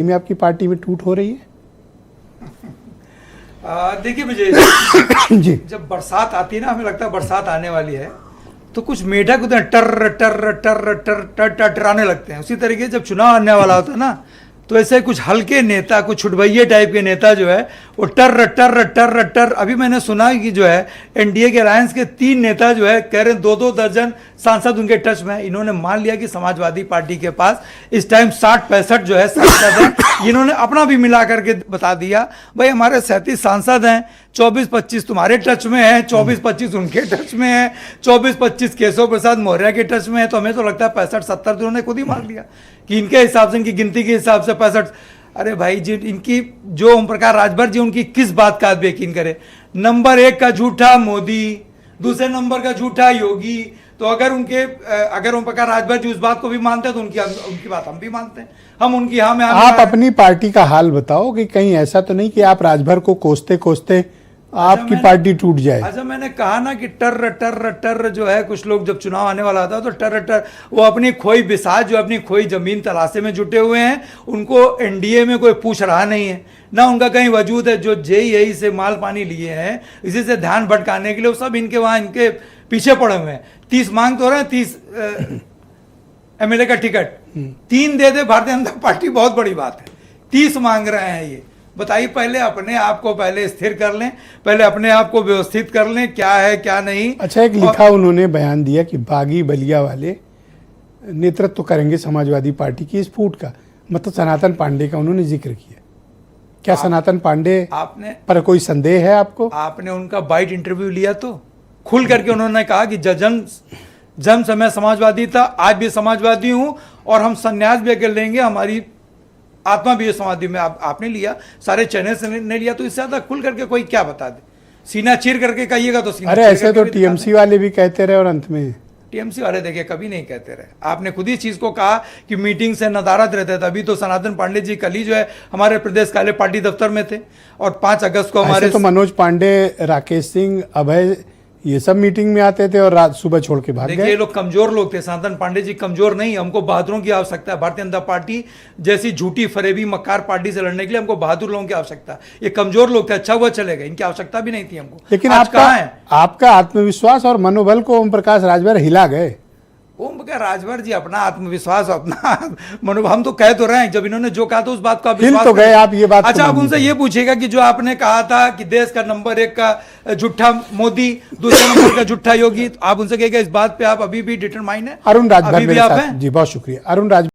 में आपकी पार्टी में टूट हो रही है? देखिए विजय जी, जब बरसात आती है ना, हमें लगता है बरसात आने वाली है, तो कुछ मेढक उधर टर टर टर टर टर टराने लगते हैं। उसी तरीके से जब चुनाव आने वाला होता है ना, तो ऐसे कुछ हल्के नेता, कुछ छुटभैये टाइप के नेता जो है वो टर टर टर टर। अभी मैंने सुना कि जो है एनडीए के अलायंस के 3 नेता जो है कह रहे हैं 2-2 दर्जन सांसद उनके टच में है। इन्होंने मान लिया कि समाजवादी पार्टी के पास इस टाइम 60-65 जो है सांसद हैं। इन्होंने अपना भी मिला करके बता दिया, भाई हमारे 37 सांसद हैं, 24-25 तुम्हारे टच में है, 24-25 उनके टच में है, 24-25 केशव प्रसाद मौर्य के टच में है। तो हमें तो लगता है 65-70 तो उन्होंने खुद ही मान लिया कि इनके हिसाब से, इनकी गिनती के हिसाब से 65। अरे भाई जी, इनकी जो ओम प्रकाश राजभर जी, उनकी किस बात का आप यकीन करें? नंबर 1 का झूठा मोदी, दूसरे नंबर का झूठा योगी। तो अगर ओम प्रकाश राजभर जी उस बात को भी मानते हैं तो उनकी बात हम भी मानते हैं। हम उनकी हाँ में आप अपनी पार्टी का हाल बताओ कि कहीं ऐसा तो नहीं कि आप राजभर को कोसते कोसते आपकी पार्टी टूट जाए। अच्छा, मैंने कहा ना कि टर टर टर जो है, कुछ लोग जब चुनाव आने वाला था तो टर टर, वो अपनी खोई बिसात, जो अपनी खोई जमीन तलाशे में जुटे हुए हैं। उनको एनडीए में कोई पूछ रहा नहीं है, ना उनका कहीं वजूद है। जो जेईई से माल पानी लिए हैं इसी से ध्यान भटकाने के लिए, वो सब इनके वहां इनके पीछे पड़े हुए हैं। 30 मांग तो रहे हैं, 30 एमएलए का टिकट 3 दे दे भारतीय जनता पार्टी, बहुत बड़ी बात है। 30 मांग रहे हैं ये। बताइए, पहले अपने आप को पहले स्थिर कर लें, पहले अपने आप को व्यवस्थित कर लें, क्या है क्या नहीं। अच्छा, एक लिखा उन्होंने बयान दिया कि बागी बलिया वाले नेतृत्व करेंगे समाजवादी पार्टी की इस फूट का, मतलब सनातन पांडे का उन्होंने जिक्र किया। क्या सनातन पांडे आपने पर कोई संदेह है आपको? आपने उनका बाइट इंटरव्यू लिया तो खुल करके उन्होंने कहा कि जन्म समय समाजवादी था, आज भी समाजवादी हूं और हम संन्यास भी अगर लेंगे, हमारी आत्मा भी समाधि में। आपने लिया, सारे चैनल से नहीं लिया, तो इससे ज्यादा खुल करके कोई क्या बता दे? सीना चीर करके कहिएगा तो सीना। अरे ऐसे तो टीएमसी वाले भी कहते रहे और अंत में टीएमसी वाले देखिए कभी नहीं कहते रहे। आपने खुद ही चीज को कहा कि मीटिंग से नदारद रहते थे। अभी तो सनातन पांडे जी कल ही जो है हमारे प्रदेश कार्यालय पार्टी दफ्तर में थे, और 5 अगस्त को हमारे तो मनोज पांडे, राकेश सिंह, अभय, ये सब मीटिंग में आते थे और रात सुबह छोड़ के भाग गए। देखिए, ये लोग कमजोर लोग थे। सनातन पांडे जी कमजोर नहीं, हमको बहादुरों की आवश्यकता है। भारतीय जनता पार्टी जैसी झूठी फरेबी मक्कार पार्टी से लड़ने के लिए हमको बहादुर लोगों की आवश्यकता है। ये कमजोर लोग थे, अच्छा हुआ चले गए, इनकी आवश्यकता भी नहीं थी हमको। लेकिन आज कहाँ है आपका आत्मविश्वास और मनोबल को ओम प्रकाश राजभर हिला गए। ओम प्रकाश राजभर जी अपना आत्मविश्वास, अपना मनोबल, हम तो कह तो रहे हैं, जब इन्होंने जो कहा था उस बात का विश्वास तो गए आप, ये बात। अच्छा, आप उनसे ये पूछेगा कि जो आपने कहा था कि देश का नंबर 1 का झूठा मोदी, दूसरे नंबर का झूठा योगी, आप उनसे कहेगा इस बात पे आप अभी भी डिटरमाइन है? अरुण राजभर अभी भी आप हैं? जी, बहुत शुक्रिया। अरुण राजभर